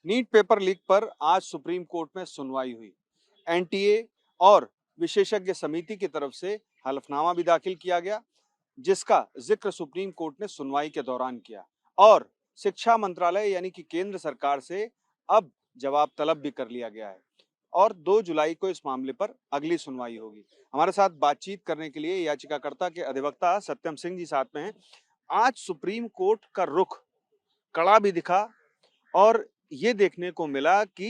NEET paper leak पर आज supreme court में सुनवाई हुई। एनटीए और विशेषज्ञ समिति की तरफ से हलफनामा भी दाखिल किया गया, जिसका जिक्र सुप्रीम कोर्ट ने सुनवाई के दौरान किया और शिक्षा मंत्रालय यानी कि केंद्र सरकार से अब जवाब तलब भी कर लिया गया है और 2 जुलाई को इस मामले पर अगली सुनवाई होगी। हमारे साथ बातचीत करने के लिए याचिकाकर्ता के अधिवक्ता सत्यम सिंह जी साथ में हैं। आज सुप्रीम कोर्ट का रुख कड़ा भी दिखा और ये देखने को मिला कि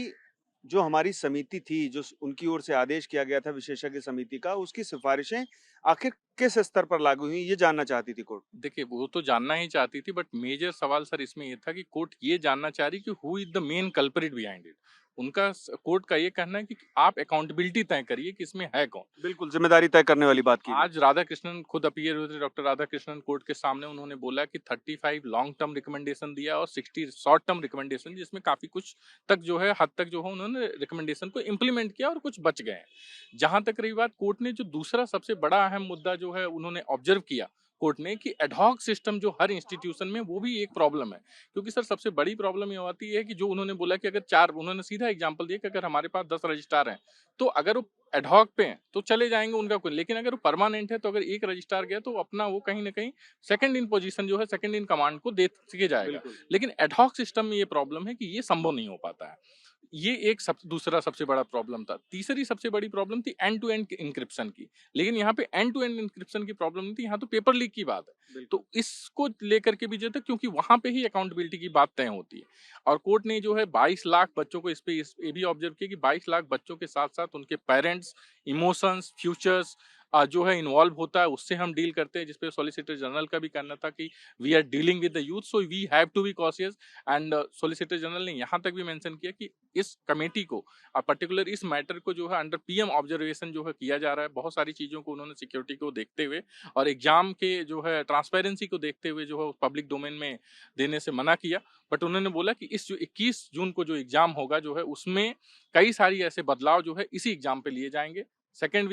जो हमारी समिति थी, जो उनकी ओर से आदेश किया गया था विशेषज्ञ समिति का, उसकी सिफारिशें आखिर किस स्तर पर लागू हुई, ये जानना चाहती थी कोर्ट। देखिए, वो तो जानना ही चाहती थी, बट मेजर सवाल सर इसमें ये था कि कोर्ट ये जानना चाह रही कि who is the main culprit behind it. उनका कोर्ट का ये कहना है कि आप अकाउंटेबिलिटी तय करिए कि इसमें है कौन। बिल्कुल, जिम्मेदारी तय करने वाली बात की गई। आज राधाकृष्णन खुद अपीयर हुए थे, डॉक्टर राधाकृष्णन कोर्ट के सामने। उन्होंने बोला कि 35 लॉन्ग टर्म रिकमेंडेशन दिया और 60 शॉर्ट टर्म रिकमेंडेशन, जिसमें काफी कुछ तक जो है हद तक जो है उन्होंने रिकमेंडेशन को इम्प्लीमेंट किया और कुछ बच गए हैं। जहां तक रही बात, कोर्ट ने जो दूसरा सबसे बड़ा अहम मुद्दा जो है उन्होंने ऑब्जर्व किया कोर्ट ने कि एडहॉक सिस्टम जो हर इंस्टीट्यूशन में, वो भी एक प्रॉब्लम है। क्योंकि सर सबसे बड़ी प्रॉब्लम ये आती है कि जो उन्होंने बोला कि अगर चार, उन्होंने सीधा एग्जांपल दिया कि अगर हमारे पास 10 रजिस्ट्रार हैं तो अगर वो एडहॉक पे हैं तो चले जाएंगे उनका कोई, लेकिन अगर वो परमानेंट है तो अगर एक रजिस्ट्रार गया तो अपना वो कहीं ना कहीं सेकंड इन पोजीशन जो है, सेकंड इन कमांड को दे के जाएगा। लेकिन एडहॉक सिस्टम में ये प्रॉब्लम है कि ये संभव नहीं हो पाता है। ये एक दूसरा सबसे बड़ा प्रॉब्लम था। तीसरी सबसे बड़ी प्रॉब्लम थी एंड टू एंड इंक्रिप्शन की। लेकिन यहाँ पे एंड टू एंड इंक्रिप्शन की प्रॉब्लम नहीं थी, यहाँ तो पेपर लीक की बात है। तो इसको लेकर के भी जो था, क्योंकि वहां पे ही अकाउंटेबिलिटी की बात तय होती है। और कोर्ट ने जो है 22 लाख बच्चों को ये भी ऑब्जर्व किया कि 22 लाख बच्चों के साथ साथ उनके पेरेंट्स, इमोशंस, फ्यूचर्स जो है इन्वॉल्व होता है, उससे हम डील करते हैं। जिसपे सॉलिसिटर जनरल का भी कहना था कि we are dealing with the youth, so we have to be cautious. And solicitor general ने यहाँ तक भी मेंशन किया कि इस कमेटी को, पर्टिकुलर इस मैटर को जो है अंडर पीएम ऑब्जर्वेशन जो है किया जा रहा है। बहुत सारी चीजों को उन्होंने सिक्योरिटी को देखते हुए और एग्जाम के जो है ट्रांसपेरेंसी को देखते हुए जो है पब्लिक डोमेन में देने से मना किया। बट उन्होंने बोला कि इस जो 21 जून को जो एग्जाम होगा जो है, उसमें कई सारी ऐसे बदलाव जो है इसी एग्जाम पे लिए जाएंगे। सेकेंड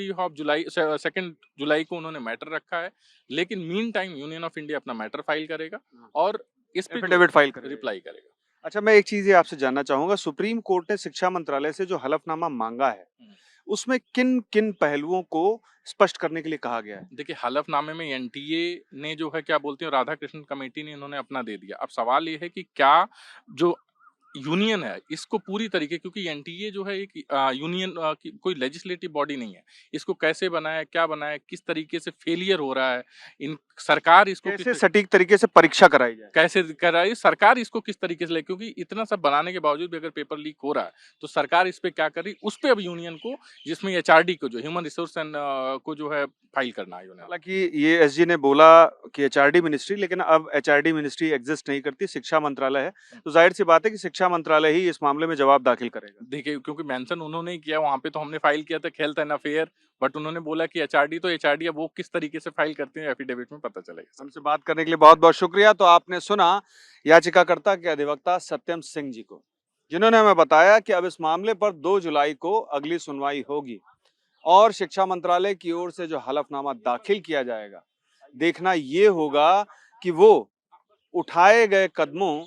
जुलाई को उन्होंने मैटर रखा है। लेकिन mean time union of India अपना मैटर फाइल करेगा और इस पे एफिडेविट फाइल करेगा, रिप्लाई करेगा। अच्छा, मैं एक चीज ये आपसे जानना चाहूंगा, सुप्रीम कोर्ट ने शिक्षा मंत्रालय से जो हलफनामा मांगा है उसमें किन किन पहलुओं को स्पष्ट करने के लिए कहा गया है? देखिए, हलफनामे में एनटीए ने जो है क्या बोलते हैं, राधाकृष्णन कमेटी ने इन्होंने अपना दे दिया। अब सवाल ये है कि क्या जो यूनियन है इसको पूरी तरीके, क्योंकि एनटीए जो है एक यूनियन की कोई लेजिस्लेटिव बॉडी नहीं है, इसको कैसे बनाया, क्या बनाया, किस तरीके से फेलियर हो रहा है, इन सरकार इसको कैसे सटीक तरीके से परीक्षा कराई जाए, कैसे कर रहा है, सरकार इसको किस तरीके से ले, क्योंकि इतना सब बनाने के बावजूद भी अगर पेपर लीक हो रहा है तो सरकार इस पे क्या कर रही, उस पे अब यूनियन को, जिसमें एचआरडी को, जो ह्यूमन रिसोर्स एंड को जो है फाइल करना है। हालांकि ये एसजी ने बोला कि एचआरडी मिनिस्ट्री, लेकिन अब एचआरडी मिनिस्ट्री एग्जिस्ट नहीं करती, शिक्षा मंत्रालय है, तो जाहिर सी बात है कि शिक्षा मंत्रालय ही इस मामले में जवाब दाखिल करेगा। देखिए, क्योंकि मेंशन उन्होंने ही किया, वहां पे तो हमने फाइल किया था हेल्थ एंड अफेयर, बट उन्होंने बोला कि एचआरडी, तो एचआरडी अब वो किस तरीके से फाइल करते हैं एफिडेविट में पता चलेगा। हमसे बात करने के लिए बहुत बहुत शुक्रिया। तो आपने सुना याचिकाकर्ता के अधिवक्ता सत्यम सिंह जी को, जिन्होंने हमें बताया कि अब इस मामले पर 2 जुलाई को अगली सुनवाई होगी और शिक्षा मंत्रालय की ओर से जो हलफनामा दाखिल किया जाएगा, देखना ये होगा कि वो उठाए गए कदमों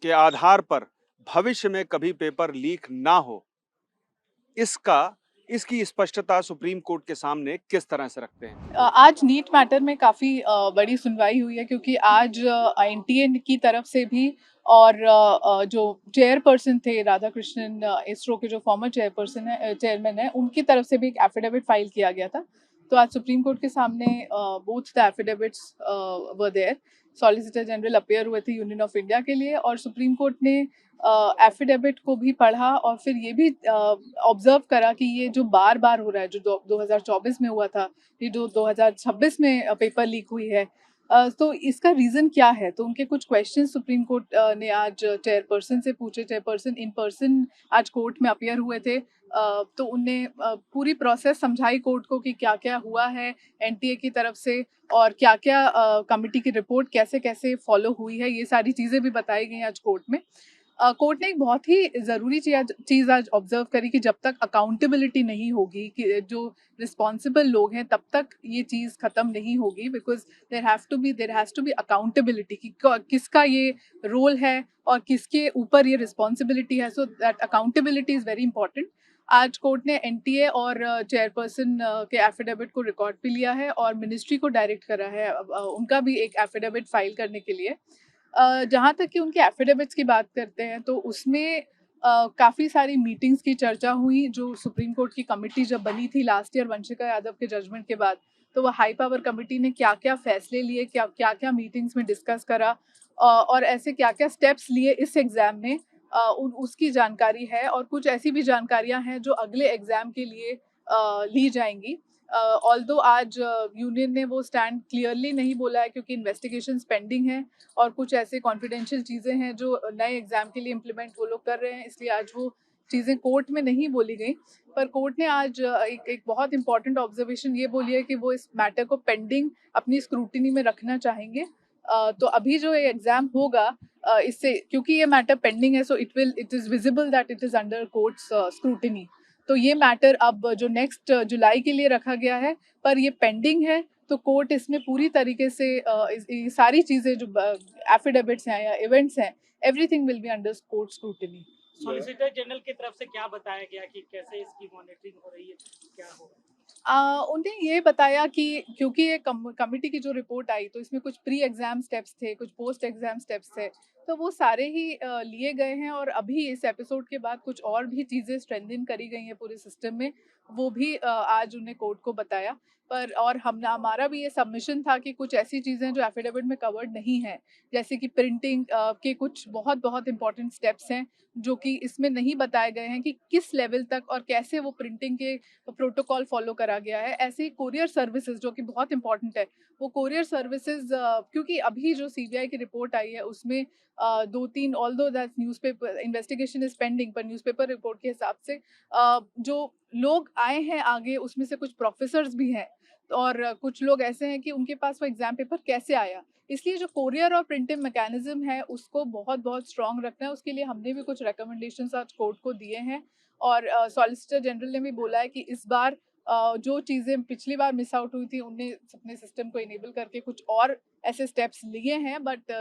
के आधार पर भविष्य में कभी पेपर लीक ना हो, इसकी स्पष्टता सुप्रीम कोर्ट के सामने किस तरह से रखते हैं। आज नीट मैटर में काफ़ी बड़ी सुनवाई हुई है, क्योंकि आज एनटीए की तरफ से भी और जो चेयरपर्सन थे राधाकृष्णन, इसरो के जो फॉर्मर चेयरमैन है, उनकी तरफ से भी एक एफिडेविट फाइल किया गया था। तो आज सुप्रीम कोर्ट के सामने both the affidavits were there. Solicitor general appear हुए थे यूनियन ऑफ इंडिया के लिए, और सुप्रीम कोर्ट ने एफिडेविट को भी पढ़ा और फिर ये भी ऑब्जर्व करा कि ये जो बार बार हो रहा है, जो 2024 में हुआ था, ये जो 2026 में पेपर लीक हुई है, तो इसका रीज़न क्या है। तो उनके कुछ क्वेश्चन सुप्रीम कोर्ट ने आज चेयरपर्सन से पूछे। चेयरपर्सन इन पर्सन आज कोर्ट में अपीयर हुए थे, तो उनने पूरी प्रोसेस समझाई कोर्ट को कि क्या क्या हुआ है एनटीए की तरफ से, और क्या क्या कमिटी की रिपोर्ट कैसे कैसे फॉलो हुई है, ये सारी चीज़ें भी बताई गई आज कोर्ट में। कोर्ट ने एक बहुत ही ज़रूरी चीज़ आज ऑब्जर्व करी कि जब तक अकाउंटेबिलिटी नहीं होगी, कि जो रिस्पॉन्सिबल लोग हैं, तब तक ये चीज़ ख़त्म नहीं होगी, because there has to be accountability कि किसका ये रोल है और किसके ऊपर ये रिस्पॉन्सिबिलिटी है. So that accountability is very important. आज कोर्ट ने एनटीए और चेयरपर्सन के एफिडेविट को रिकॉर्ड पे लिया है और मिनिस्ट्री को डायरेक्ट करा है उनका भी एक एफिडेविट फाइल करने के लिए. जहाँ तक कि उनके एफिडेविट्स की बात करते हैं तो उसमें काफ़ी सारी मीटिंग्स की चर्चा हुई. जो सुप्रीम कोर्ट की कमेटी जब बनी थी लास्ट ईयर वंशिका यादव के जजमेंट के बाद, तो वो हाई पावर कमेटी ने क्या क्या फैसले लिए, क्या क्या मीटिंग्स में डिस्कस करा और ऐसे क्या क्या स्टेप्स लिए इस एग्ज़ाम में, उसकी जानकारी है. और कुछ ऐसी भी जानकारियां हैं जो अगले एग्ज़ाम के लिए ली जाएंगी. ऑल्दो आज यूनियन ने वो स्टैंड क्लियरली नहीं बोला है क्योंकि इन्वेस्टिगेशन पेंडिंग है और कुछ ऐसे कॉन्फिडेंशियल चीज़ें हैं जो नए एग्ज़ाम के लिए इम्प्लीमेंट वो लोग कर रहे हैं, इसलिए आज वो चीज़ें कोर्ट में नहीं बोली गई. पर कोर्ट ने आज एक बहुत इंपॉर्टेंट ऑब्जर्वेशन ये बोली है कि वो इस मैटर को पेंडिंग अपनी स्क्रूटिनी में रखना चाहेंगे. तो अभी जो ये एग्ज़ाम होगा इससे, क्योंकि ये मैटर पेंडिंग है, so it is visible that it is under courts scrutiny. तो ये मैटर अब जो नेक्स्ट जुलाई के लिए रखा गया है, पर ये पेंडिंग है, तो कोर्ट इसमें पूरी तरीके से ये सारी चीज़ें जो एफिडेविट्स हैं या इवेंट्स हैं, everything will be under court scrutiny. Solicitor general की तरफ से क्या बताया गया कि कैसे इसकी मॉनिटरिंग हो रही है, क्या हो? उन्हें ये बताया कि क्योंकि ये कमिटी की जो रिपोर्ट आई तो इसमें कुछ प्री एग्जाम स्टेप्स थे, कुछ पोस्ट एग्जाम स्टेप्स थे, तो वो सारे ही लिए गए हैं. और अभी इस एपिसोड के बाद कुछ और भी चीज़ें स्ट्रेंथन करी गई हैं पूरे सिस्टम में, वो भी आज उन्हें कोर्ट को बताया. पर और हमारा भी ये सबमिशन था कि कुछ ऐसी चीज़ें जो एफिडेविट में कवर्ड नहीं है, जैसे कि प्रिंटिंग के कुछ बहुत बहुत इंपॉर्टेंट स्टेप्स हैं जो कि इसमें नहीं बताए गए हैं कि किस लेवल तक और कैसे वो प्रिंटिंग के प्रोटोकॉल फॉलो करा गया है. ऐसे ही कोरियर सर्विसेज जो कि बहुत इंपॉर्टेंट है, वो कोरियर सर्विसेज क्योंकि अभी जो सीबीआई की रिपोर्ट आई है उसमें दो तीन, although that newspaper investigation is pending, पर न्यूज़पेपर रिपोर्ट के हिसाब से जो लोग आए हैं आगे उसमें से कुछ प्रोफेसर्स भी हैं और कुछ लोग ऐसे हैं कि उनके पास वो एग्जाम पेपर कैसे आया. इसलिए जो कोरियर और प्रिंटिंग मैकेनिज्म है उसको बहुत बहुत स्ट्रॉन्ग रखना है. उसके लिए हमने भी कुछ रिकमेंडेशंस आज कोर्ट को दिए हैं और सॉलिसिटर जनरल ने भी बोला है कि इस बार जो चीज़ें पिछली बार मिस आउट हुई थी उनने अपने सिस्टम को इनेबल करके कुछ और ऐसे स्टेप्स लिए हैं. बट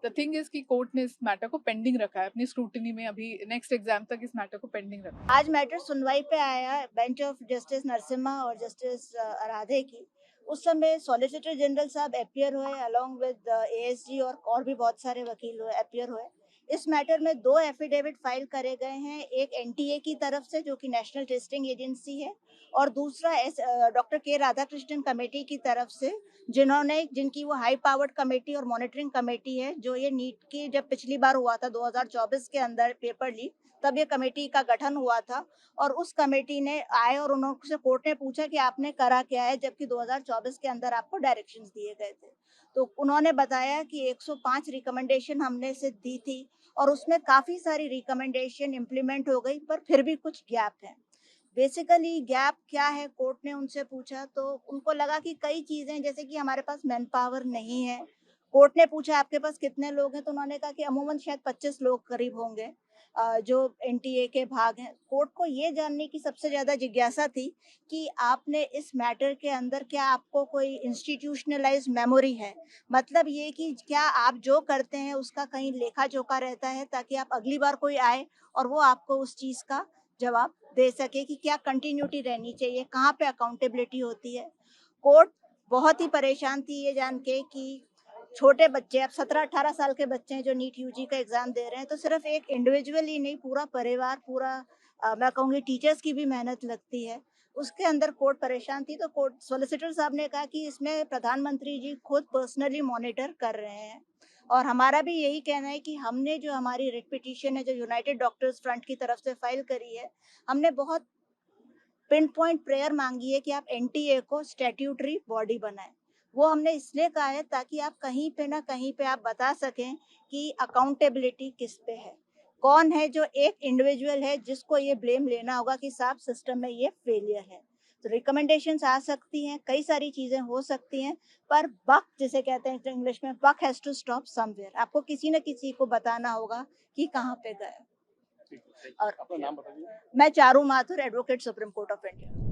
द थिंग इज कि कोर्ट ने इस मैटर को पेंडिंग रखा है अपनी स्क्रूटिनी में. अभी नेक्स्ट एग्जाम तक इस मैटर को पेंडिंग रखा है. आज मैटर सुनवाई पे आया बेंच ऑफ जस्टिस नरसिम्हा और जस्टिस आराधे की. उस समय सॉलिसिटर जनरल साहब अपियर हुए अलोंग विद एएसजी और भी बहुत सारे वकील हुए अपियर हुए. इस मैटर में 2 एफिडेविट फाइल करे गए हैं, एक एनटीए की तरफ से जो कि नेशनल टेस्टिंग एजेंसी है और दूसरा डॉक्टर के राधाकृष्णन कमेटी की तरफ से जिनकी वो हाई पावर्ड कमेटी और मॉनिटरिंग कमेटी है. जो ये नीट की जब पिछली बार हुआ था 2024 के अंदर पेपर लीक, तब ये कमेटी का गठन हुआ था और उस कमेटी ने आए और उन्होंने कोर्ट ने पूछा कि आपने करा क्या है, जबकि 2024 के अंदर आपको डायरेक्शंस दिए गए थे. तो उन्होंने बताया कि 105 रिकमेंडेशन हमने से दी थी और उसमें काफी सारी रिकमेंडेशन इम्प्लीमेंट हो गई, पर फिर भी कुछ गैप है. बेसिकली गैप क्या है, कोर्ट ने उनसे पूछा तो उनको लगा कि कई चीजें, जैसे कि हमारे पास मैन पावर नहीं है. कोर्ट ने पूछा आपके पास कितने लोग हैं, तो उन्होंने कहा कि अमूमन शायद 25 लोग करीब होंगे जो एनटीए के भाग हैं. कोर्ट को ये जानने की सबसे ज्यादा जिज्ञासा थी कि आपने इस मैटर के अंदर क्या आपको कोई इंस्टीट्यूशनलाइज मेमोरी है, मतलब ये कि क्या आप जो करते हैं उसका कहीं लेखा जोखा रहता है ताकि आप अगली बार कोई आए और वो आपको उस चीज का जवाब दे सके कि क्या कंटिन्यूटी रहनी चाहिए, कहाँ पे अकाउंटेबिलिटी होती है. कोर्ट बहुत ही परेशान थी ये जान के कि छोटे बच्चे, अब 17-18 साल के बच्चे हैं जो नीट यूजी का एग्जाम दे रहे हैं, तो सिर्फ एक इंडिविजुअल ही नहीं, पूरा परिवार, पूरा मैं कहूँगी टीचर्स की भी मेहनत लगती है. उसके अंदर कोर्ट परेशान थी. तो कोर्ट सॉलिसिटर साहब ने कहा कि इसमें प्रधानमंत्री जी खुद पर्सनली मॉनिटर कर रहे हैं और हमारा भी यही कहना है कि हमने जो हमारी रिट पिटीशन है जो यूनाइटेड डॉक्टर्स फ्रंट की तरफ से फाइल करी है, हमने बहुत पिन पॉइंट प्रेयर मांगी है कि आप एनटीए को स्टैट्यूटरी बॉडी बनाएं. वो हमने इसलिए कहा है ताकि आप कहीं पे ना कहीं पे आप बता सकें कि अकाउंटेबिलिटी किस पे है, कौन है जो एक इंडिविजुअल है जिसको ये ब्लेम लेना होगा कि साहब सिस्टम में ये फेलियर है. तो रिकमेंडेशंस आ सकती हैं, कई सारी चीजें हो सकती हैं, पर बक जिसे कहते हैं इंग्लिश में, बक हैज टू स्टॉप समवेयर। आपको किसी न किसी को बताना होगा कि कहाँ पे गए। और अपना नाम बताइए। मैं Charu Mathur, advocate supreme court of India.